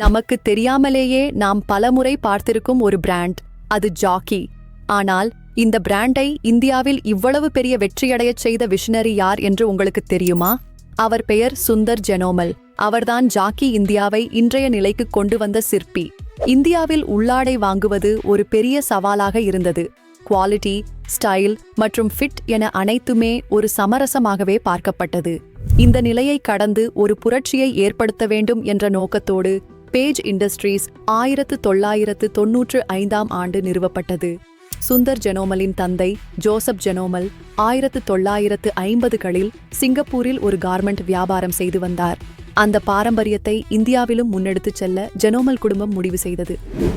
நமக்கு தெரியாமலேயே நாம் பலமுறை பார்த்திருக்கும் ஒரு பிராண்ட், அது ஜாக்கி. ஆனால் இந்த பிராண்டை இந்தியாவில் இவ்வளவு பெரிய வெற்றியடையச் செய்த விஷனரி யார் என்று உங்களுக்கு தெரியுமா? அவர் பெயர் சுந்தர் ஜெனோமல். அவர்தான் ஜாக்கி இந்தியாவை இன்றைய நிலைக்கு கொண்டு வந்த சிற்பி. இந்தியாவில் உள்ளாடை வாங்குவது ஒரு பெரிய சவாலாக இருந்தது. குவாலிட்டி, ஸ்டைல் மற்றும் ஃபிட் என அனைத்துமே ஒரு சமரசமாகவே பார்க்கப்பட்டது. இந்த நிலையை கடந்து ஒரு புரட்சியை ஏற்படுத்த வேண்டும் என்ற நோக்கத்தோடு பேஜ் இண்டஸ்ட்ரீஸ் 1995ஆம் ஆண்டு நிறுவப்பட்டது. சுந்தர் ஜெனோமலின் தந்தை ஜோசப் ஜெனோமல் 1950களில் சிங்கப்பூரில் ஒரு கார்மெண்ட் வியாபாரம் செய்து வந்தார். அந்த பாரம்பரியத்தை இந்தியாவிலும் முன்னெடுத்துச் செல்ல ஜெனோமல் குடும்பம் முடிவு செய்தது.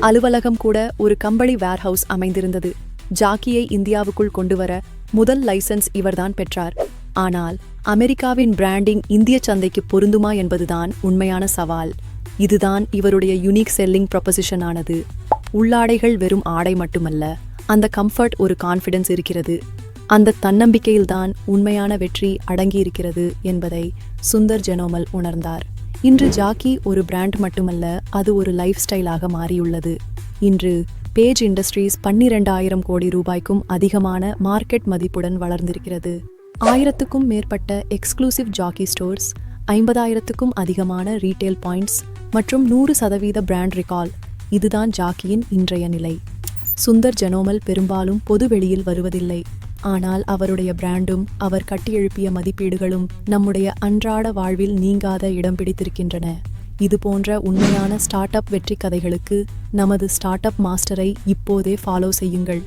அலுவலகம் கூட ஒரு கம்பளி வேர்ஹவுஸ் அமைந்திருந்தது. ஜாக்கியை இந்தியாவுக்குள் கொண்டுவர முதல் லைசன்ஸ் இவர்தான் பெற்றார். ஆனால் அமெரிக்காவின் பிராண்டிங் இந்திய சந்தைக்கு பொருந்துமா என்பதுதான் உண்மையான சவால். இதுதான் இவருடைய யூனிக் செல்லிங் ப்ரொபோசிஷன் ஆனது. உள்ளாடைகள் வெறும் ஆடை மட்டுமல்ல, அந்த கம்ஃபர்ட் ஒரு கான்ஃபிடன்ஸ் இருக்கிறது. அந்த தன்னம்பிக்கையில்தான் உண்மையான வெற்றி அடங்கியிருக்கிறது என்பதை சுந்தர் ஜெனோமல் உணர்ந்தார். இன்று ஜாக்கி ஒரு பிராண்ட் மட்டுமல்ல, அது ஒரு லைஃப் ஸ்டைலாக மாறியுள்ளது. இன்று பேஜ் இண்டஸ்ட்ரீஸ் 12,000 கோடி ரூபாய்க்கும் அதிகமான மார்க்கெட் மதிப்புடன் வளர்ந்திருக்கிறது. 1000க்கும் மேற்பட்ட எக்ஸ்க்ளூசிவ் ஜாக்கி ஸ்டோர்ஸ், 50,000க்கும் அதிகமான ரீட்டெயில் பாயிண்ட்ஸ் மற்றும் 100% பிராண்ட் ரிகால். இதுதான் ஜாக்கியின் இன்றைய நிலை. சுந்தர் ஜெனோமல் பெரும்பாலும் பொது வெளியில் வருவதில்லை. ஆனால் அவருடைய பிராண்டும் அவர் கட்டியெழுப்பிய மதிப்பீடுகளும் நம்முடைய அன்றாட வாழ்வில் நீங்காத இடம் பிடித்திருக்கின்றன. இது போன்ற உண்மையான ஸ்டார்ட் அப் வெற்றி கதைகளுக்கு நமது ஸ்டார்ட் அப் மாஸ்டரை இப்போதே ஃபாலோ செய்யுங்கள்.